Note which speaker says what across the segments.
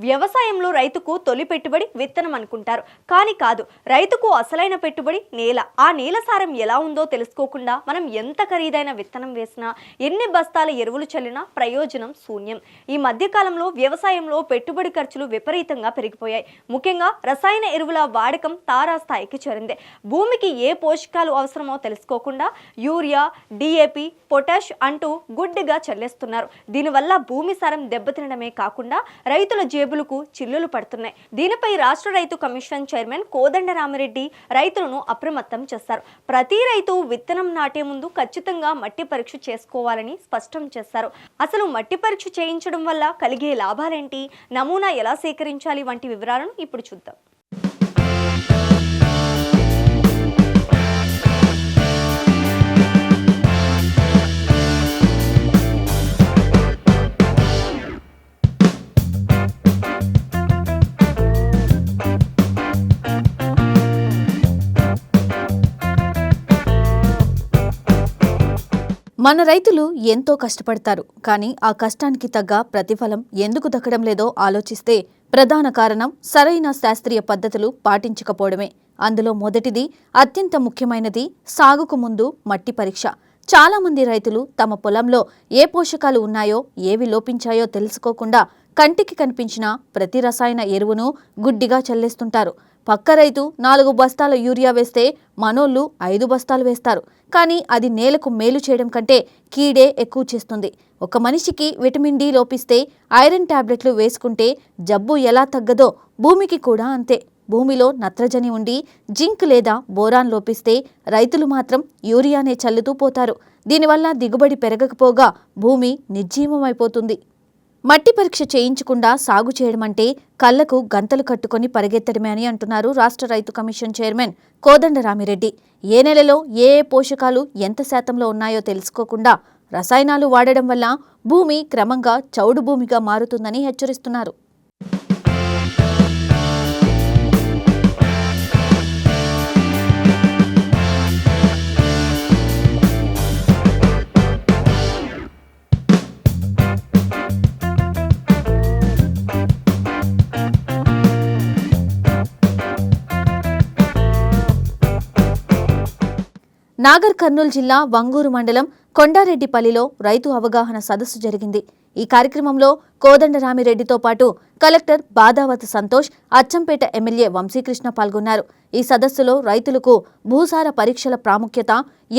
Speaker 1: వ్యవసాయంలో రైతుకు తొలి పెట్టుబడి విత్తనం అనుకుంటారు, కానీ కాదు. రైతుకు అసలైన పెట్టుబడి నేల. ఆ నేల సారం ఎలా ఉందో తెలుసుకోకుండా మనం ఎంత ఖరీదైన విత్తనం వేసినా, ఎన్ని బస్తాల ఎరువులు చల్లినా ప్రయోజనం శూన్యం. ఈ మధ్య కాలంలో వ్యవసాయంలో పెట్టుబడి ఖర్చులు విపరీతంగా పెరిగిపోయాయి. ముఖ్యంగా రసాయన ఎరువుల వాడకం తారాస్థాయికి చేరింది. భూమికి ఏ పోషకాలు అవసరమో తెలుసుకోకుండా యూరియా, డిఏపి, పొటాష్ అంటూ గుడ్డిగా చల్లేస్తున్నారు. దీనివల్ల భూమి సారం దెబ్బతినడమే కాకుండా రైతుల జేబులకు చిల్లులు పడుతున్నాయి. దీనిపై రాష్ట్ర రైతు కమిషన్ చైర్మన్ కోదండరామిరెడ్డి రైతులను అప్రమత్తం చేశారు. ప్రతి రైతు విత్తనం నాటే ముందు ఖచ్చితంగా మట్టి పరీక్ష చేసుకోవాలని స్పష్టం చేశారు. అసలు మట్టి పరీక్ష చేయించడం వల్ల కలిగే లాభాలేంటి, నమూనా ఎలా సేకరించాలి వంటి వివరాలను ఇప్పుడు చూద్దాం.
Speaker 2: మన రైతులు ఎంతో కష్టపడతారు, కానీ ఆ కష్టానికి తగ్గ ప్రతిఫలం ఎందుకు దక్కడం లేదో ఆలోచిస్తే ప్రధాన కారణం సరైన శాస్త్రీయ పద్ధతులు పాటించకపోవడమే. అందులో మొదటిది, అత్యంత ముఖ్యమైనది, సాగుకు ముందు మట్టి పరీక్ష. చాలా మంది రైతులు తమ పొలంలో ఏ పోషకాలు ఉన్నాయో, ఏవి లోపించాయో తెలుసుకోకుండా కంటికి కనిపించిన ప్రతి రసాయన ఎరువును గుడ్డిగా చల్లేస్తుంటారు. పక్క రైతు 4 బస్తాల యూరియా వేస్తే మనోళ్ళు 5 బస్తాలు వేస్తారు. కానీ అది నేలకు మేలు చేయడం కంటే కీడే ఎక్కువ చేస్తుంది. ఒక మనిషికి విటమిన్ డి లోపిస్తే ఐరన్ టాబ్లెట్లు వేసుకుంటే జబ్బు ఎలా తగ్గదో భూమికి కూడా అంతే. భూమిలో నత్రజని ఉండి జింక్ లేదా బోరాన్ లోపిస్తే రైతులు మాత్రం యూరియానే చల్లుతూ పోతారు. దీనివల్ల దిగుబడి పెరగకపోగా భూమి నిర్జీవమైపోతుంది. మట్టి పరీక్ష చేయించకుండా సాగు చేయడమంటే కళ్లకు గంతలు కట్టుకొని పరిగెత్తడమే అని అంటున్నారు రాష్ట్ర రైతు కమిషన్ చైర్మన్ కోదండరామిరెడ్డి. ఏ నెలలో ఏ పోషకాలు ఎంత శాతంలో ఉన్నాయో తెలుసుకోకుండా రసాయనాలు వాడడం వల్ల భూమి క్రమంగా చౌడు భూమిగా మారుతుందని హెచ్చరిస్తున్నారు. నాగర్ కర్నూలు జిల్లా వంగూరు మండలం కొండారెడ్డిపల్లిలో రైతు అవగాహన సదస్సు జరిగింది. ఈ కార్యక్రమంలో కోదండరామిరెడ్డితో పాటు కలెక్టర్ బాదావత్ సంతోష్, అచ్చంపేట ఎమ్మెల్యే వంశీకృష్ణ పాల్గొన్నారు. ఈ సదస్సులో రైతులకు భూసార పరీక్షల ప్రాముఖ్యత,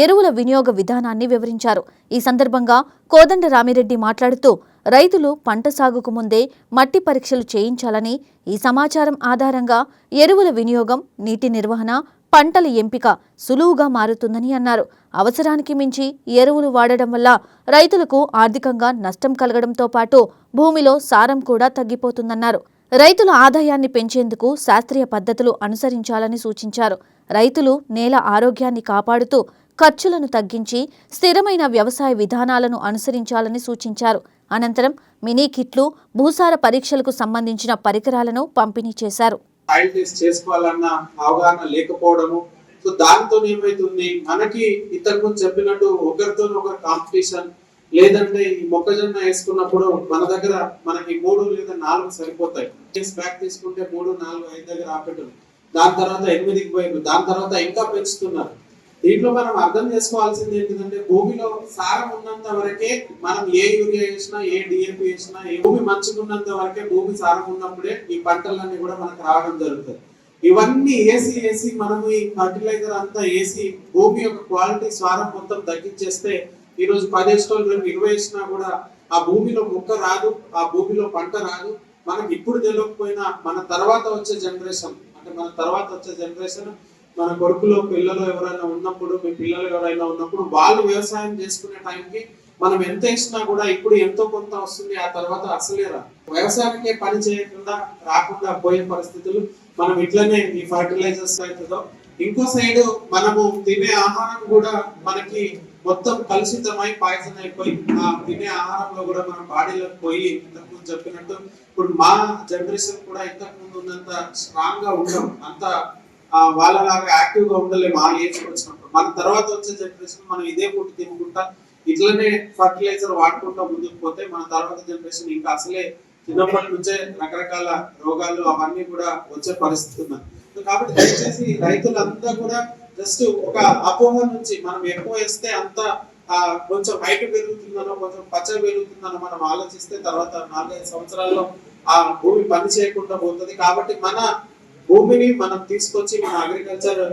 Speaker 2: ఎరువుల వినియోగ విధానాన్ని వివరించారు. ఈ సందర్భంగా కోదండరామిరెడ్డి మాట్లాడుతూ రైతులు పంట సాగుకు ముందే మట్టి పరీక్షలు చేయించాలని, ఈ సమాచారం ఆధారంగా ఎరువుల వినియోగం, నీటి నిర్వహణ, పంటల ఎంపిక సులువుగా మారుతుందని అన్నారు. అవసరానికి మించి ఎరువులు వాడడం వల్ల రైతులకు ఆర్థికంగా నష్టం కలగడంతో పాటు భూమిలో సారం కూడా తగ్గిపోతుందన్నారు. రైతుల ఆదాయాన్ని పెంచేందుకు శాస్త్రీయ పద్ధతులు అనుసరించాలని సూచించారు. రైతులు నేల ఆరోగ్యాన్ని కాపాడుతూ ఖర్చులను తగ్గించి స్థిరమైన వ్యవసాయ విధానాలను అనుసరించాలని సూచించారు. అనంతరం మినీ కిట్లు, భూసార పరీక్షలకు సంబంధించిన పరికరాలను పంపిణీ చేశారు.
Speaker 3: సాయిల్ టెస్ట్ చేసుకోవాలన్న అవగాహన లేకపోవడము. సో దాంతో ఏమైతుంది, మనకి ఇంతకుముందు చెప్పినట్టు ఒకరితో ఒకరు కాంపిటీషన్, లేదంటే ఈ మొక్కజొన్న వేసుకున్నప్పుడు మన దగ్గర మనకి 3 లేదా 4 సరిపోతాయి. బ్యాక్ తీసుకుంటే 3, 4, 5 దగ్గర ఆపేటం, దాని తర్వాత 8కి పోయారు, దాని తర్వాత ఇంకా పెంచుతున్నారు. దీంట్లో మనం అర్థం చేసుకోవాల్సింది ఏంటంటే, భూమిలో సారం ఉన్నంత వరకే మనం ఏ యూరియా వేసినా, ఏ డిఏపి వేసినా, భూమి మంచిగా ఉన్నంత వరకే, భూమి సారం ఉన్నప్పుడే ఈ పంటలన్నీ కూడా మనకు రావడం జరుగుతుంది. ఇవన్నీ ఏసి మనము ఈ ఫర్టిలైజర్ అంతా వేసి భూమి యొక్క క్వాలిటీ, స్వారం మొత్తం తగ్గించేస్తే ఈ రోజు 10 స్టోల్ 20 వేసినా కూడా ఆ భూమిలో మొక్క రాదు, ఆ భూమిలో పంట రాదు. మనకి ఇప్పుడు తెలియకపోయినా మన తర్వాత వచ్చే జనరేషన్, అంటే మన తర్వాత వచ్చే జనరేషన్, మన కొడుకులో పిల్లలు ఎవరైనా ఉన్నప్పుడు, మీ పిల్లలు ఎవరైనా ఉన్నప్పుడు, వాళ్ళు వ్యవసాయం చేసుకునే టైంకి మనం ఎంత ఇచ్చినా కూడా ఇప్పుడు ఎంతో కొంత వస్తుంది, ఆ తర్వాత అసలే రా. వ్యవసాయానికే పని చేయకుండా రాకుండా పోయే పరిస్థితులు మనం ఇట్లనే ఈ ఫర్టిలైజర్స్ అవుతుందో. ఇంకో సైడ్ మనము తినే ఆహారం కూడా మనకి మొత్తం కలుషితమై పాయిజన్ అయిపోయి, ఆ తినే ఆహారంలో కూడా మనం బాడీలోకి పోయి, ఇంతకుముందు చెప్పినట్టు ఇప్పుడు మా జనరేషన్ కూడా ఇంతకు ముందు ఉన్నంత స్ట్రాంగ్ గా ఉండడం, అంత వాళ్ళలాగా యాక్టివ్ గా ఉండలేము ఆ ఏజ్ వచ్చినప్పుడు. మన తర్వాత వచ్చే జనరేషన్ మనం ఇదే ఫుడ్ తినుకుంటా, ఇట్లనే ఫర్టిలైజర్ వాడుకుంటా ముందుకు పోతే మన తర్వాత జనరేషన్ ఇంకా అసలే చిన్నప్పటి నుంచే రకరకాల రోగాలు అవన్నీ కూడా వచ్చే పరిస్థితి ఉన్నది. సో కాబట్టి దయచేసి రైతులంతా కూడా జస్ట్ ఒక అపోహ నుంచి మనం ఎక్కువ వేస్తే అంత కొంచెం హైట్ పెరుగుతుందనో కొంచెం పచ్చ పెరుగుతుందనో మనం ఆలోచిస్తే తర్వాత 4-5 సంవత్సరాల్లో ఆ భూమి పని చేయకుండా పోతుంది. కాబట్టి మన భూమిని మనం తీసుకొచ్చి మన అగ్రికల్చర్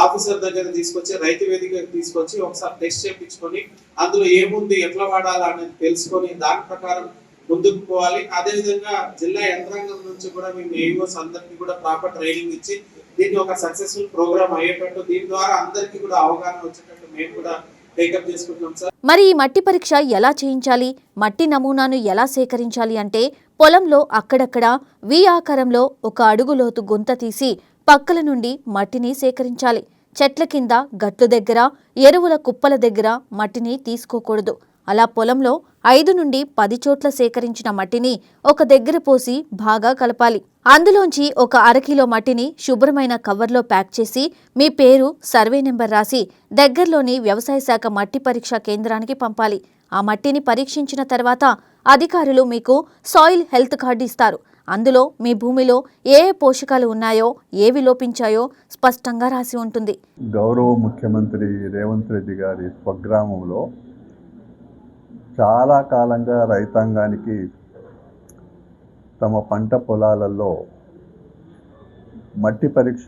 Speaker 3: ఆఫీసర్ దగ్గర తీసుకొచ్చి రైతు వేదిక తీసుకొచ్చి ఒకసారి టెస్ట్ చేయించుకొని అందులో ఏముంది ఎట్లా వాడాలా అనేది తెలుసుకొని దాని ప్రకారం ముందుకు పోవాలి. అదే విధంగా జిల్లా యంత్రాంగం నుంచి కూడా మేము ఏఓస్ అందరికీ కూడా ప్రాపర్ ట్రైనింగ్ ఇచ్చి దీన్ని ఒక సక్సెస్ఫుల్ ప్రోగ్రామ్ అయ్యేటట్టు దీని ద్వారా అందరికీ కూడా అవగాహన వచ్చేటట్టు మేము కూడా టేకప్ చేసుకుంటున్నాం సార్.
Speaker 2: మరి ఈ మట్టి పరీక్ష ఎలా చేయించాలి, మట్టి నమూనాను ఎలా సేకరించాలి అంటే పొలంలో అక్కడక్కడ వి ఆకారంలో 1 అడుగు లోతు గుంత తీసి పక్కల నుండి మట్టిని సేకరించాలి. చెట్ల కింద గట్లు దగ్గర, ఎరువుల కుప్పల దగ్గర మట్టిని తీసుకోకూడదు. అలా పొలంలో 5 నుండి 10 చోట్ల సేకరించిన మట్టిని ఒక దగ్గర పోసి బాగా కలపాలి. అందులోంచి 1 అరకిలో మట్టిని శుభ్రమైన కవర్లో ప్యాక్ చేసి మీ పేరు, సర్వే నెంబర్ రాసి దగ్గరలోని వ్యవసాయ శాఖ మట్టి పరీక్షా కేంద్రానికి పంపాలి. ఆ మట్టిని పరీక్షించిన తర్వాత అధికారులు మీకు సాయిల్ హెల్త్ కార్డు ఇస్తారు. అందులో మీ భూమిలో ఏ పోషకాలు ఉన్నాయో, ఏవి లోపించాయో స్పష్టంగా రాసి ఉంటుంది.
Speaker 4: గౌరవ ముఖ్యమంత్రి రేవంత్ రెడ్డి గారి స్వగ్రామంలో చాలా కాలంగా రైతాంగానికి తమ పంట పొలాలలో మట్టి పరీక్ష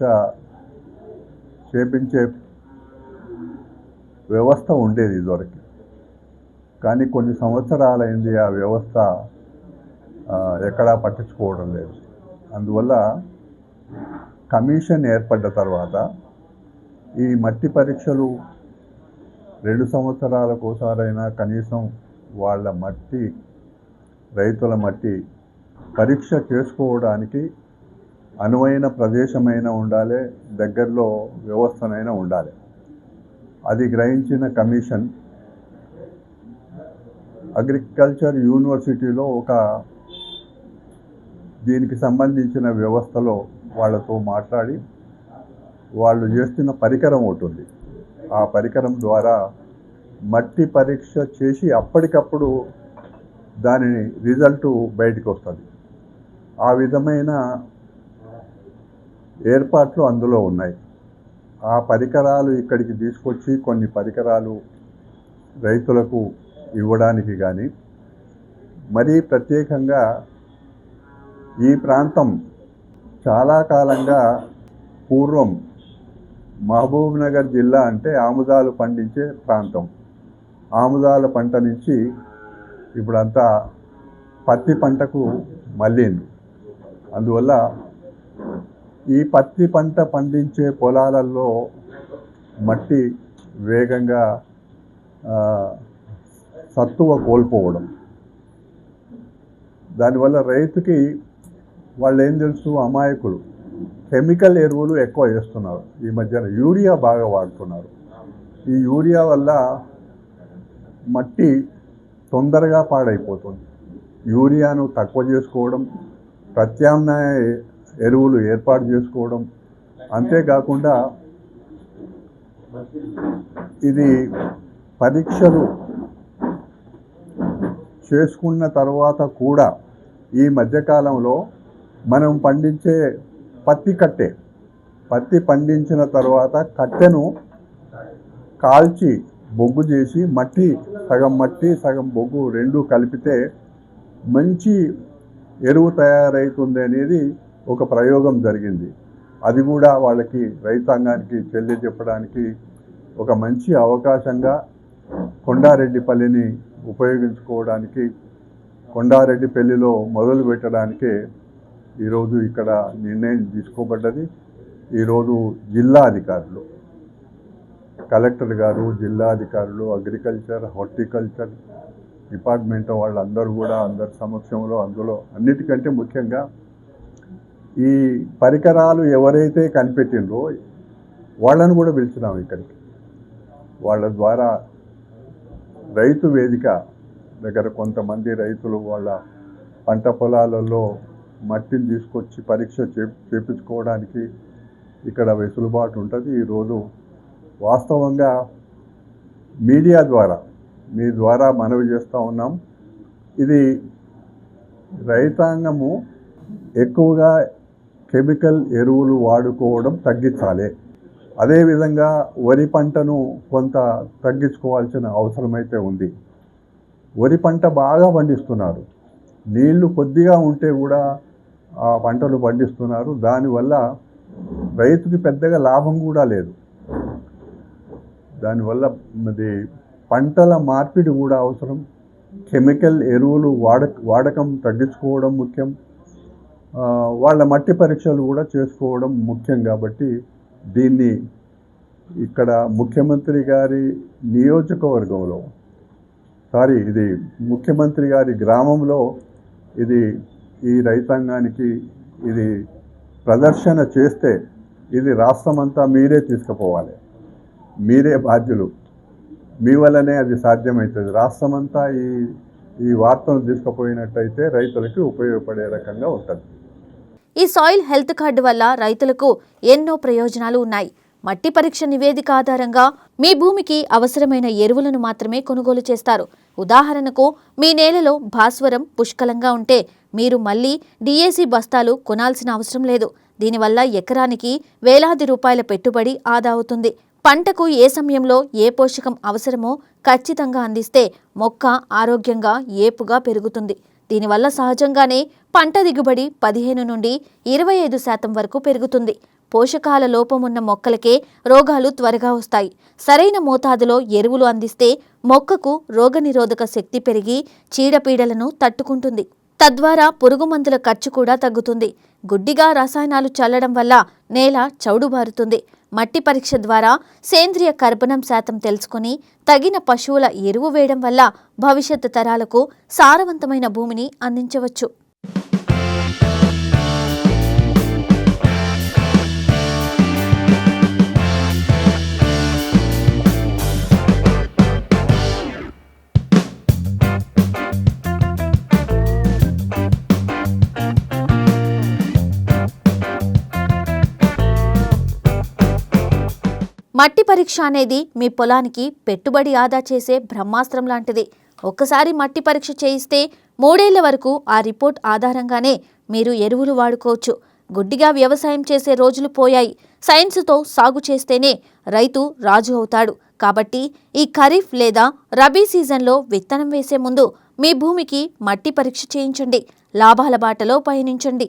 Speaker 4: చేపించే వ్యవస్థ ఉండేది ఇదివరకు. కానీ కొన్ని సంవత్సరాలైంది ఆ వ్యవస్థ ఎక్కడా పట్టించుకోవడం లేదు. అందువల్ల కమిషన్ ఏర్పడ్డ తర్వాత ఈ మట్టి పరీక్షలు 2 సంవత్సరాలకు ఒకసారైనా కనీసం వాళ్ళ మట్టి, రైతుల మట్టి పరీక్ష చేసుకోవడానికి అనువైన ప్రదేశమైనా ఉండాలి, దగ్గరలో వ్యవస్థనైనా ఉండాలి. అది గ్రహించిన కమిషన్ అగ్రికల్చర్ యూనివర్సిటీలో దీనికి సంబంధించిన వ్యవస్థలో వాళ్ళతో మాట్లాడి వాళ్ళు చేస్తున్న పరికరం ఒకటి ఉంది. ఆ పరికరం ద్వారా మట్టి పరీక్ష చేసి అప్పటికప్పుడు దాని రిజల్ట్ బయటకు వస్తుంది. ఆ విధమైన ఏర్పాట్లు అందులో ఉన్నాయి. ఆ పరికరాలు ఇక్కడికి తీసుకొచ్చి కొన్ని పరికరాలు రైతులకు ఇవ్వడానికి కానీ, మరీ ప్రత్యేకంగా ఈ ప్రాంతం చాలా కాలంగా పూర్వం మహబూబ్ నగర్ జిల్లా అంటే ఆముదాలు పండించే ప్రాంతం. ఆముదాల పంట నుంచి ఇప్పుడంతా పత్తి పంటకు మళ్ళీంది. అందువల్ల ఈ పత్తి పంట పండించే పొలాలలో మట్టి వేగంగా సత్తువ కోల్పోవడం, దానివల్ల రైతుకి వాళ్ళు ఏం తెలుసు, అమాయకులు కెమికల్ ఎరువులు ఎక్కువ వేస్తున్నారు. ఈ మధ్యన యూరియా బాగా వాడుతున్నారు. ఈ యూరియా వల్ల మట్టి తొందరగా పాడైపోతుంది. యూరియాను తక్కువ చేసుకోవడం, ప్రత్యామ్నాయ ఎరువులు ఏర్పాటు చేసుకోవడం, అంతేకాకుండా ఇది పరీక్షలు చేసుకున్న తర్వాత కూడా ఈ మధ్యకాలంలో మనం పండించే పత్తి పండించిన తర్వాత కట్టెను కాల్చి బొగ్గు చేసి మట్టి సగం బొగ్గు రెండు కలిపితే మంచి ఎరువు తయారవుతుంది అనేది ఒక ప్రయోగం జరిగింది. అది కూడా వాళ్ళకి రైతాంగానికి తెలియజెప్పడానికి ఒక మంచి అవకాశంగా కొండారెడ్డిపల్లిని ఉపయోగించుకోవడానికి, కొండారెడ్డిపల్లిలో మొదలు పెట్టడానికే ఈరోజు ఇక్కడ నిర్ణయం తీసుకోబడ్డది. ఈరోజు జిల్లా అధికారులు, కలెక్టర్ గారు, జిల్లా అధికారులు, అగ్రికల్చర్, హార్టికల్చర్ డిపార్ట్మెంట్ వాళ్ళందరూ కూడా అందరి సమక్షంలో, అందులో అన్నిటికంటే ముఖ్యంగా ఈ పరికరాలు ఎవరైతే కనిపెట్టిండ్రో వాళ్ళను కూడా పిలిచినాం ఇక్కడికి. వాళ్ళ ద్వారా రైతు వేదిక దగ్గర కొంతమంది రైతులు వాళ్ళ పంట పొలాలలో మట్టిని తీసుకొచ్చి పరీక్ష చేపించుకోవడానికి ఇక్కడ వెసులుబాటు ఉంటుంది. ఈరోజు వాస్తవంగా మీడియా ద్వారా, మీ ద్వారా మనవి చేస్తూ ఉన్నాం. ఇది రైతాంగము ఎక్కువగా కెమికల్ ఎరువులు వాడుకోవడం తగ్గించాలి. అదేవిధంగా వరి పంటను కొంత తగ్గించుకోవాల్సిన అవసరమైతే ఉంది. వరి పంట బాగా పండిస్తున్నారు, నీళ్లు కొద్దిగా ఉంటే కూడా ఆ పంటలు పండిస్తున్నారు. దానివల్ల రైతుకి పెద్దగా లాభం కూడా లేదు. దానివల్ల అది పంటల మార్పిడి కూడా అవసరం. కెమికల్ ఎరువులు వాడకం తగ్గించుకోవడం ముఖ్యం. వాళ్ళ మట్టి పరీక్షలు కూడా చేసుకోవడం ముఖ్యం. కాబట్టి దీన్ని ఇక్కడ ముఖ్యమంత్రి గారి నియోజకవర్గంలో ఇది ముఖ్యమంత్రి గారి గ్రామంలో ఇది ఈ రైతాంగానికి ఇది ప్రదర్శన చేస్తే ఇది రాష్ట్రమంతా మీరే తీసుకుపోవాలి, మీరే బాధ్యులు. మీ వల్లనే అది సాధ్యమవుతుంది. రాష్ట్రమంతా ఈ వార్తను తీసుకుపోయినట్టయితే రైతులకి ఉపయోగపడే రకంగా ఉంటుంది.
Speaker 2: ఈ సాయిల్ హెల్త్ కార్డు వల్ల రైతులకు ఎన్నో ప్రయోజనాలు ఉన్నాయి. మట్టి పరీక్ష నివేదిక ఆధారంగా మీ భూమికి అవసరమైన ఎరువులను మాత్రమే కొనుగోలు చేస్తారు. ఉదాహరణకు మీ నేలలో భాస్వరం పుష్కలంగా ఉంటే మీరు మళ్ళీ డిఏసి బస్తాలు కొనాల్సిన అవసరం లేదు. దీనివల్ల ఎకరానికి వేలాది రూపాయల పెట్టుబడి ఆదా అవుతుంది. పంటకు ఏ సమయంలో ఏ పోషకం అవసరమో ఖచ్చితంగా అందిస్తే మొక్క ఆరోగ్యంగా ఏపుగా పెరుగుతుంది. దీనివల్ల సహజంగానే పంట దిగుబడి 15 నుండి 25% వరకు పెరుగుతుంది. పోషకాల లోపమున్న మొక్కలకే రోగాలు త్వరగా వస్తాయి. సరైన మోతాదులో ఎరువులు అందిస్తే మొక్కకు రోగనిరోధక శక్తి పెరిగి చీడపీడలను తట్టుకుంటుంది. తద్వారా పురుగుమందుల ఖర్చు కూడా తగ్గుతుంది. గుడ్డిగా రసాయనాలు చల్లడం వల్ల నేల చౌడుబారుతుంది. మట్టి పరీక్ష ద్వారా సేంద్రియ కర్బనం శాతం తెలుసుకుని తగిన పశువుల ఎరువు వేయడం వల్ల భవిష్యత్తు తరాలకు సారవంతమైన భూమిని అందించవచ్చు. మట్టి పరీక్ష అనేది మీ పొలానికి పెట్టుబడి ఆదా చేసే బ్రహ్మాస్త్రం లాంటిది. ఒక్కసారి మట్టి పరీక్ష చేయిస్తే 3 ఏళ్ల వరకు ఆ రిపోర్ట్ ఆధారంగానే మీరు ఎరువులు వాడుకోవచ్చు. గుడ్డిగా వ్యవసాయం చేసే రోజులు పోయాయి. సైన్సుతో సాగు చేస్తేనే రైతు రాజు అవుతాడు. కాబట్టి ఈ ఖరీఫ్ లేదా రబీ సీజన్లో విత్తనం వేసే ముందు మీ భూమికి మట్టి పరీక్ష చేయించండి. లాభాల బాటలో పయనించండి.